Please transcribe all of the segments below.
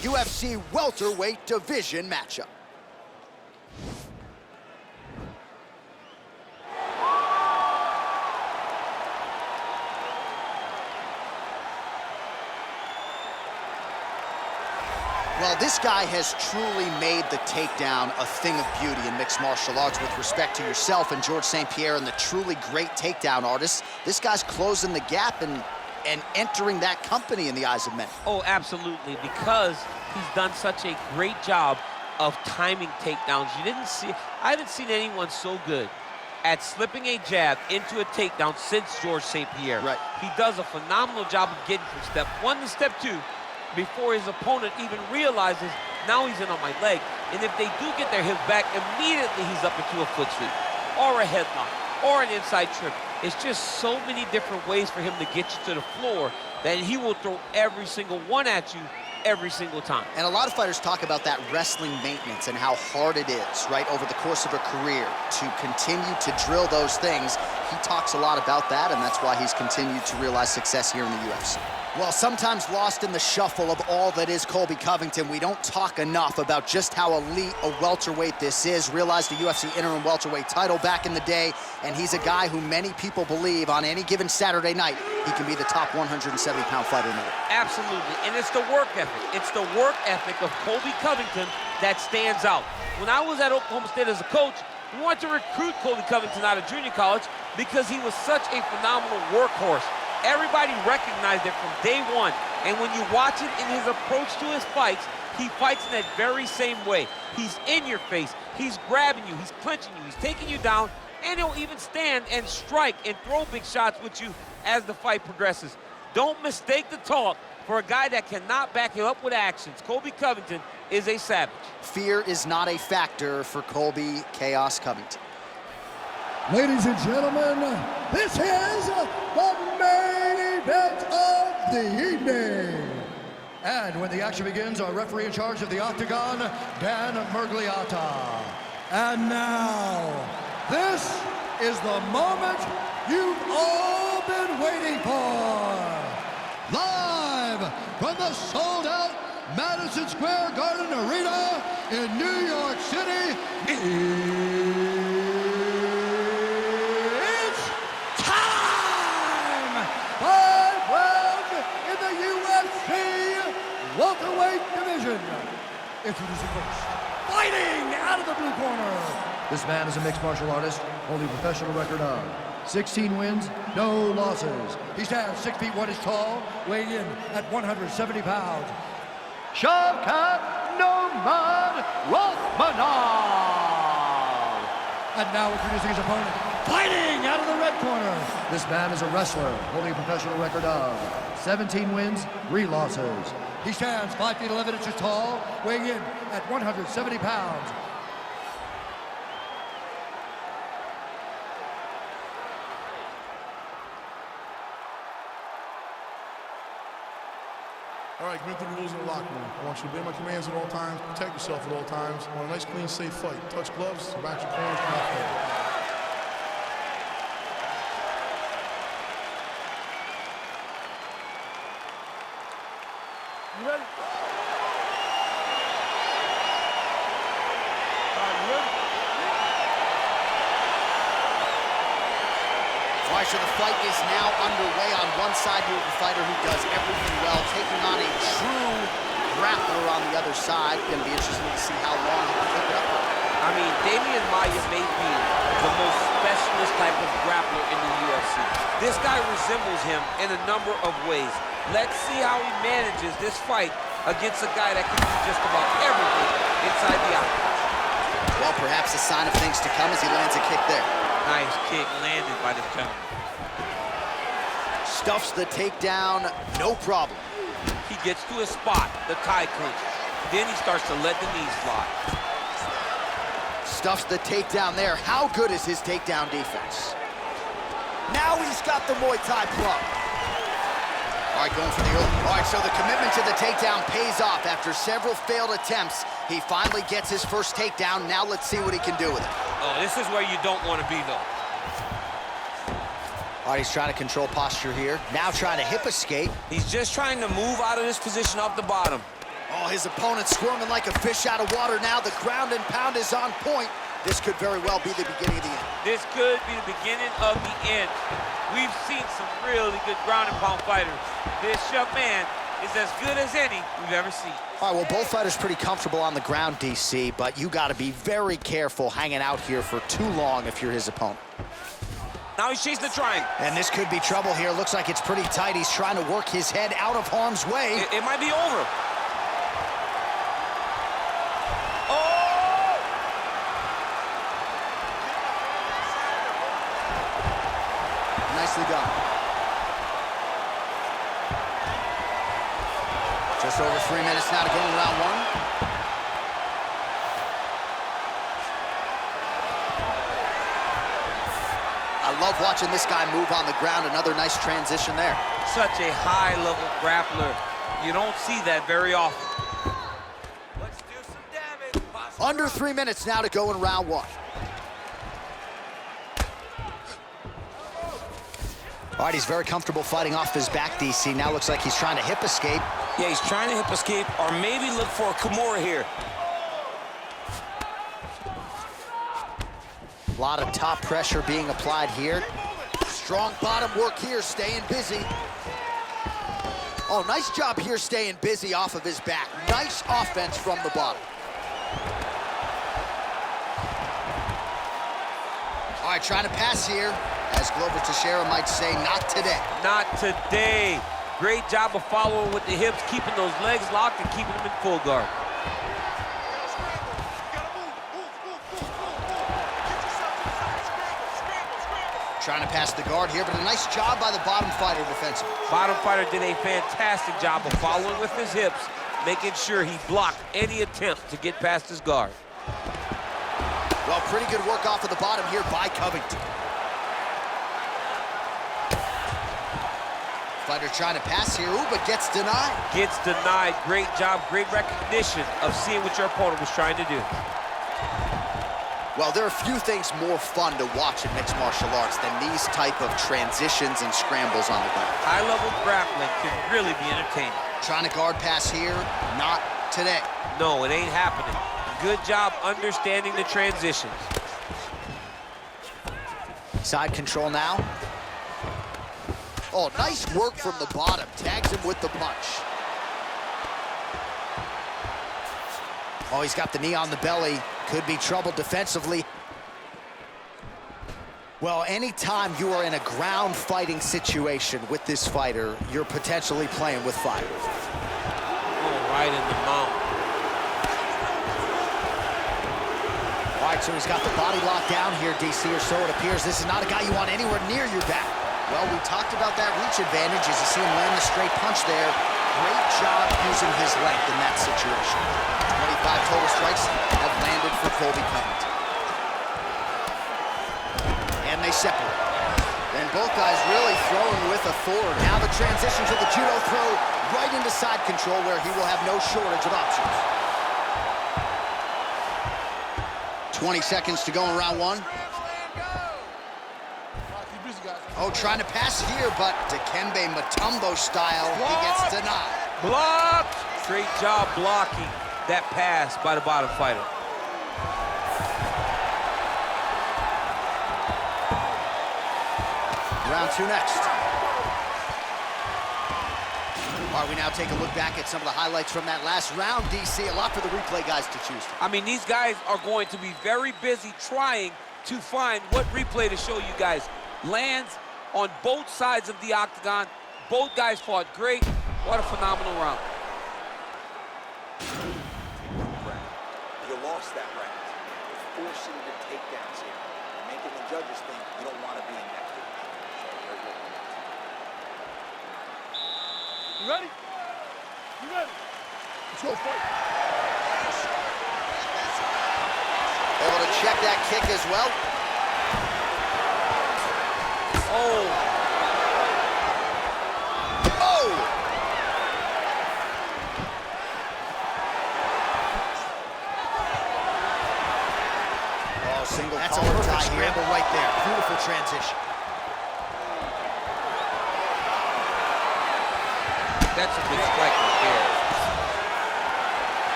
UFC welterweight division matchup. Well, this guy has truly made the takedown a thing of beauty in mixed martial arts. With respect to yourself and George St. Pierre and the truly great takedown artists, this guy's closing the gap and entering that company in the eyes of many. Oh, absolutely, because he's done such a great job of timing takedowns. I haven't seen anyone so good at slipping a jab into a takedown since George St. Pierre. Right. He does a phenomenal job of getting from step one to step two before his opponent even realizes now he's in on my leg. And if they do get their hips back, immediately he's up into a foot sweep or a headlock or an inside trip. It's just so many different ways for him to get you to the floor that he will throw every single one at you every single time. And a lot of fighters talk about that wrestling maintenance and how hard it is, right, over the course of a career to continue to drill those things. He talks a lot about that, and that's why he's continued to realize success here in the UFC. Well, sometimes lost in the shuffle of all that is Colby Covington, we don't talk enough about just how elite a welterweight this is. Realized the UFC interim welterweight title back in the day, and he's a guy who many people believe on any given Saturday night, he can be the top 170-pound fighter in the world. Absolutely, and it's the work ethic. It's the work ethic of Colby Covington that stands out. When I was at Oklahoma State as a coach, we wanted to recruit Colby Covington out of junior college because he was such a phenomenal workhorse. Everybody recognized it from day one, and when you watch it in his approach to his fights, he fights in that very same way. He's in your face, he's grabbing you, he's clinching you, he's taking you down, and he'll even stand and strike and throw big shots with you as the fight progresses. Don't mistake the talk for a guy that cannot back it up with actions. Colby Covington is a savage. Fear is not a factor for Colby Chaos Covington. Ladies and gentlemen, this is the main event of the evening. And when the action begins, our referee in charge of the Octagon, Dan Mergliata. And now, this is the moment you've all been waiting for. Live from the sold-out Madison Square Garden Arena in New York City, it's time! 5 rounds in the UFC welterweight division. Introducing first, fighting out of the blue corner. This man is a mixed martial artist, holding a professional record of 16 wins, no losses. He stands 6 feet 1 inch tall, weighing in at 170 pounds. Shavkat Rakhmonov. And now introducing his opponent, fighting out of the red corner. This man is a wrestler, holding a professional record of 17 wins, 3 losses. He stands 5 feet 11 inches tall, weighing in at 170 pounds. All right, commit to the rules in the locker room. I want you to obey my commands at all times, protect yourself at all times. I want a nice, clean, safe fight. Touch gloves, back your corners, come out there. You ready? All right, so the fight is now underway. On one side, you have a fighter who does everything well, taking on a true grappler on the other side. Going to be interesting to see how long he can keep it up. I mean, Damian Maia may be the most specialist type of grappler in the UFC. This guy resembles him in a number of ways. Let's see how he manages this fight against a guy that can do just about everything inside the octagon. Well, perhaps a sign of things to come as he lands a kick there. Nice kick landed by this gentleman. Stuffs the takedown, no problem. He gets to his spot, the tie clinch. Then he starts to let the knees fly. Stuffs the takedown there. How good is his takedown defense? Now he's got the Muay Thai plug. All right, going for the early. All right, so the commitment to the takedown pays off. After several failed attempts, he finally gets his first takedown. Now let's see what he can do with it. Oh, this is where you don't want to be, though. All right, he's trying to control posture here. Now trying to hip escape. He's just trying to move out of this position off the bottom. Oh, his opponent squirming like a fish out of water now. The ground and pound is on point. This could very well be the beginning of the end. This could be the beginning of the end. We've seen some really good ground and pound fighters. This young man is as good as any we've ever seen. All right, well, both fighters pretty comfortable on the ground, DC, but you got to be very careful hanging out here for too long if you're his opponent. Now he's chasing the triangle. And this could be trouble here. Looks like it's pretty tight. He's trying to work his head out of harm's way. It might be over. Nicely done. Just over 3 minutes now to go in round one. I love watching this guy move on the ground. Another nice transition there. Such a high-level grappler. You don't see that very often. Let's do some damage. Under 3 minutes now to go in round one. All right, he's very comfortable fighting off his back, DC. Now looks like he's trying to hip escape. Yeah, he's trying to hip escape or maybe look for a Kimura here. A lot of top pressure being applied here. Strong bottom work here, staying busy. Oh, nice job here staying busy off of his back. Nice offense from the bottom. All right, trying to pass here. As Glover Teixeira might say, not today. Not today. Great job of following with the hips, keeping those legs locked and keeping them in full guard. Trying to pass the guard here, but a nice job by the bottom fighter defensively. Bottom fighter did a fantastic job of following with his hips, making sure he blocked any attempt to get past his guard. Well, pretty good work off of the bottom here by Covington. Fighter trying to pass here, ooh, but gets denied. Gets denied. Great job, great recognition of seeing what your opponent was trying to do. Well, there are a few things more fun to watch in mixed martial arts than these type of transitions and scrambles on the ground. High-level grappling can really be entertaining. Trying to guard pass here, not today. No, it ain't happening. Good job understanding the transitions. Side control now. Oh, nice work from the bottom. Tags him with the punch. Oh, he's got the knee on the belly. Could be trouble defensively. Well, anytime you are in a ground fighting situation with this fighter, you're potentially playing with fire. Oh, right in the mouth. All right, so he's got the body locked down here, DC, or so it appears. This is not a guy you want anywhere near your back. Well, we talked about that reach advantage as you see him land the straight punch there. Great job using his length in that situation. 25 total strikes have landed for Colby Covington. And they separate. And both guys really throwing with authority. Now the transition to the judo throw right into side control where he will have no shortage of options. 20 seconds to go in round one. Oh, trying to pass here, but Dikembe Mutombo style, he gets denied. Blocked! Great job blocking that pass by the bottom fighter. Round two next. All right, we now take a look back at some of the highlights from that last round, DC. A lot for the replay guys to choose from. I mean, these guys are going to be very busy trying to find what replay to show you guys. Lands on both sides of the octagon. Both guys fought great. What a phenomenal round. You lost that round. You're forcing the takedowns here. You're making the judges think you don't want to be in that cage. You ready? You ready? Let's go fight. Able to check that kick as well. Oh. Oh! Oh, single That's a collar perfect tie scramble right there. Beautiful transition. That's a good strike right there.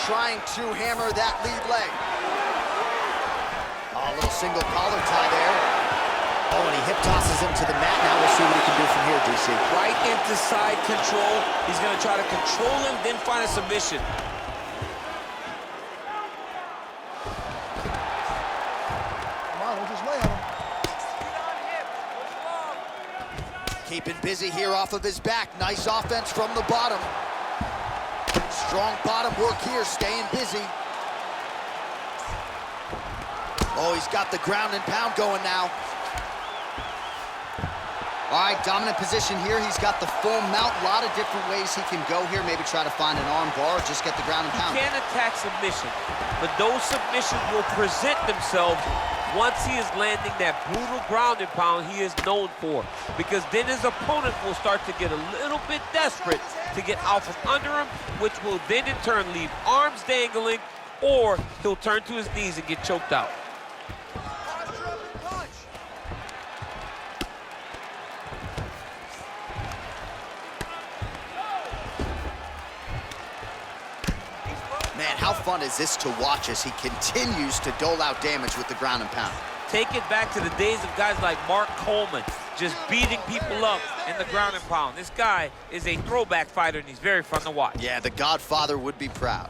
trying to hammer that lead leg. Oh, a little single collar tie there. Oh, and he hip tosses him to the mat. Now we'll see what he can do from here, DC. Right into side control. He's going to try to control him, then find a submission. Come on, don't just lay on him. Keeping busy here off of his back. Nice offense from the bottom. Strong bottom work here, staying busy. Oh, he's got the ground and pound going now. All right, dominant position here. He's got the full mount. A lot of different ways he can go here. Maybe try to find an arm bar or just get the ground and pound. He can attack submission, but those submissions will present themselves once he is landing that brutal ground and pound he is known for. Because then his opponent will start to get a little bit desperate to get out from under him, which will then in turn leave arms dangling, or he'll turn to his knees and get choked out. Man, how fun is this to watch as he continues to dole out damage with the ground and pound? Take it back to the days of guys like Mark Coleman, just beating people up in the ground and pound. This guy is a throwback fighter, and he's very fun to watch. Yeah, the Godfather would be proud.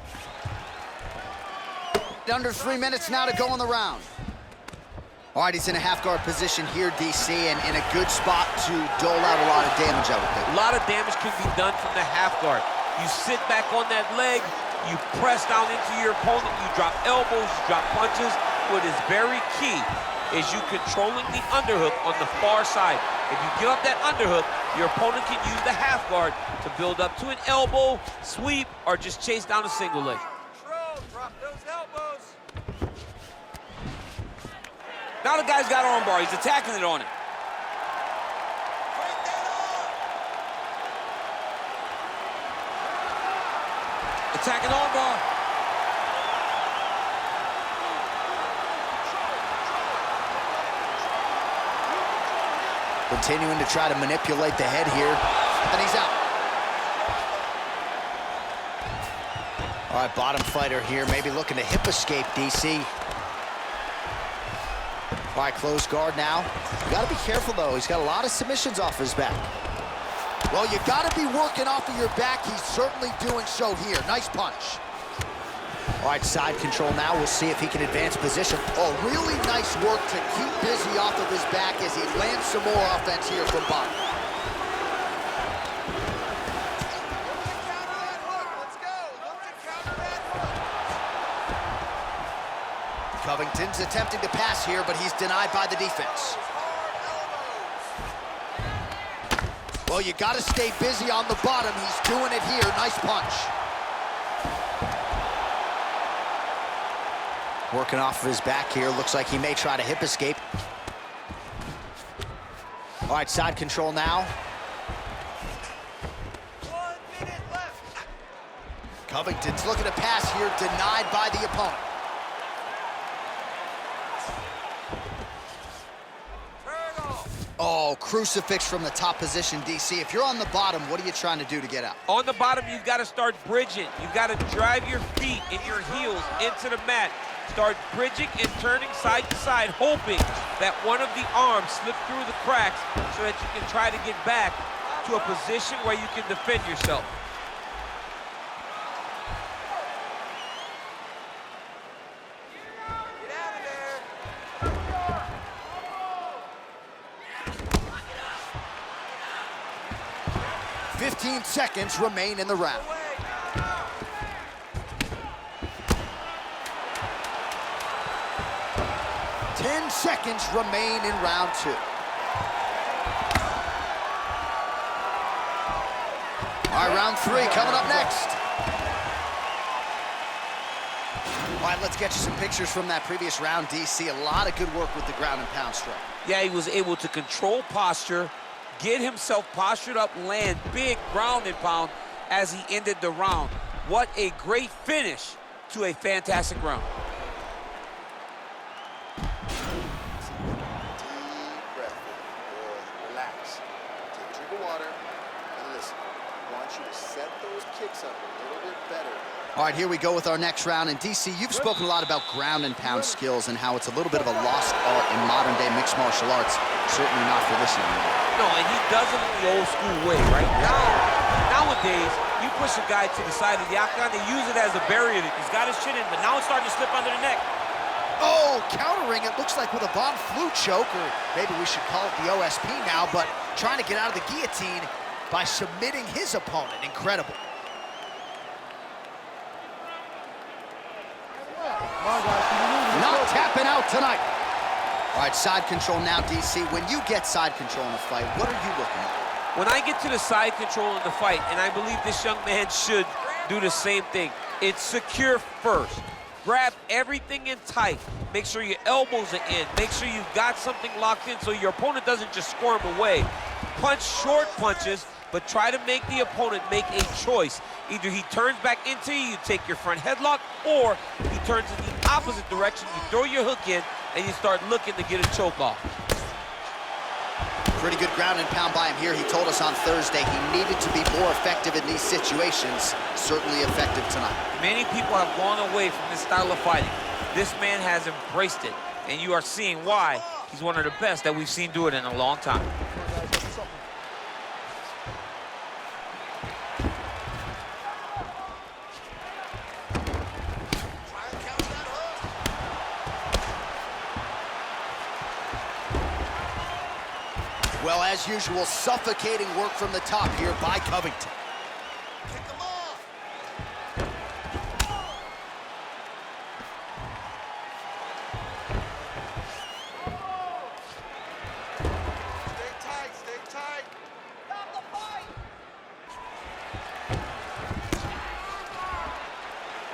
Under 3 minutes now to go in the round. All right, he's in a half-guard position here, DC, and in a good spot to dole out a lot of damage, I would think. A lot of damage can be done from the half guard. You sit back on that leg, you press down into your opponent, you drop elbows, you drop punches. What is very key is you controlling the underhook on the far side. If you give up that underhook, your opponent can use the half guard to build up to an elbow, sweep, or just chase down a single leg. Drop those elbows. Now the guy's got armbar. He's attacking it on him. Attacking armbar. Continuing to try to manipulate the head here, and he's out. All right, bottom fighter here, maybe looking to hip escape, DC. All right, closed guard now. You gotta be careful, though. He's got a lot of submissions off his back. Well, you gotta be working off of your back. He's certainly doing so here. Nice punch. All right, side control now. We'll see if he can advance position. Oh, really nice work to keep busy off of his back as he lands some more offense here from bottom. Covington's attempting to pass here, but he's denied by the defense. Well, you gotta stay busy on the bottom. He's doing it here. Nice punch. Working off of his back here. Looks like he may try to hip escape. All right, side control now. 1 minute left. Covington's looking to pass here, denied by the opponent. Oh, crucifix from the top position, DC. If you're on the bottom, what are you trying to do to get out? On the bottom, you've got to start bridging. You've got to drive your feet and your heels into the mat. Start bridging and turning side to side, hoping that one of the arms slips through the cracks so that you can try to get back to a position where you can defend yourself. Get out of there. 15 seconds remain in the round. 10 seconds remain in round 2. All right, round 3 coming up next. All right, let's get you some pictures from that previous round, DC. A lot of good work with the ground and pound strike. Yeah, he was able to control posture, get himself postured up, land big ground and pound as he ended the round. What a great finish to a fantastic round. Relax. Take a drink of water and listen. I want you to set those kicks up a little bit better. All right, here we go with our next round. And DC, you've spoken a lot about ground and pound skills and how it's a little bit of a lost art in modern day mixed martial arts. Certainly not for this young man. No, and he does it in the old school way, right? Nowadays, you push a guy to the side of the octagon, they use it as a barrier. He's got his chin in, but now it's starting to slip under the neck. Oh, countering, it looks like with a Von Flue choke, or maybe we should call it the OSP now, but trying to get out of the guillotine by submitting his opponent. Incredible. Not tapping out tonight. All right, side control now, DC. When you get side control in a fight, what are you looking at? When I get to the side control in the fight, and I believe this young man should do the same thing, it's secure first. Grab everything in tight. Make sure your elbows are in. Make sure you've got something locked in so your opponent doesn't just squirm away. Punch short punches, but try to make the opponent make a choice. Either he turns back into you, you take your front headlock, or he turns in the opposite direction, you throw your hook in, and you start looking to get a choke off. Pretty good ground and pound by him here. He told us on Thursday he needed to be more effective in these situations. Certainly effective tonight. Many people have gone away from this style of fighting. This man has embraced it, and you are seeing why he's one of the best that we've seen do it in a long time. Well, as usual, suffocating work from the top here by Covington. Kick him off. Stay tight, stay tight. Stop the fight.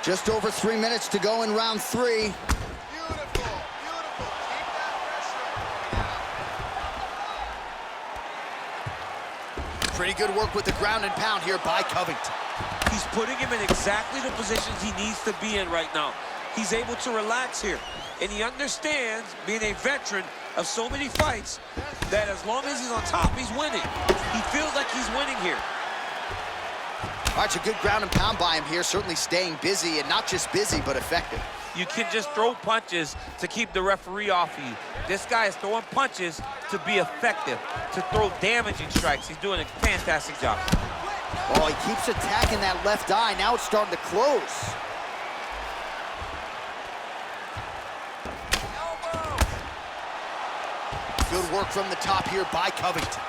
Just over 3 minutes to go in round 3. Pretty good work with the ground and pound here by Covington. He's putting him in exactly the positions he needs to be in right now. He's able to relax here, and he understands, being a veteran of so many fights, that as long as he's on top, he's winning. He feels like he's winning here. All right, it's a good ground and pound by him here, certainly staying busy, and not just busy, but effective. You can just throw punches to keep the referee off of you. This guy is throwing punches to be effective, to throw damaging strikes. He's doing a fantastic job. Oh, he keeps attacking that left eye. Now it's starting to close. Good work from the top here by Covington.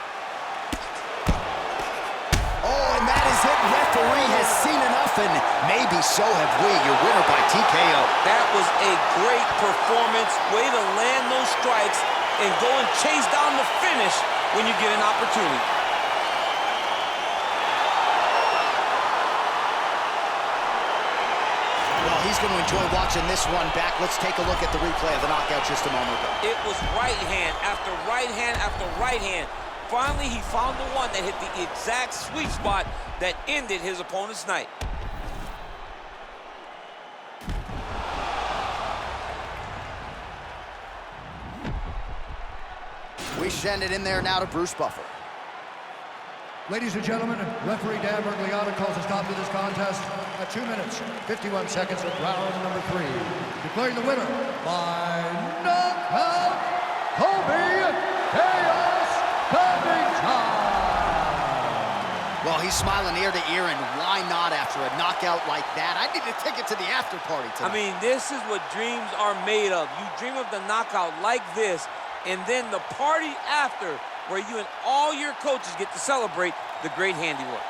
Oh, and that is it. Referee has seen enough, and maybe so have we. Your winner by TKO. That was a great performance. Way to land those strikes and go and chase down the finish when you get an opportunity. Well, he's going to enjoy watching this one back. Let's take a look at the replay of the knockout just a moment ago. It was right hand after right hand after right hand. Finally, he found the one that hit the exact sweet spot that ended his opponent's night. We send it in there now to Bruce Buffer. Ladies and gentlemen, referee Dan Bergliano calls a stop to this contest at 2 minutes, 51 seconds of round number 3. Declaring the winner by knockout, Colby Covington. Well, he's smiling ear to ear, and why not after a knockout like that? I need a ticket to the after party tonight. I mean, this is what dreams are made of. You dream of the knockout like this, and then the party after, where you and all your coaches get to celebrate the great handiwork.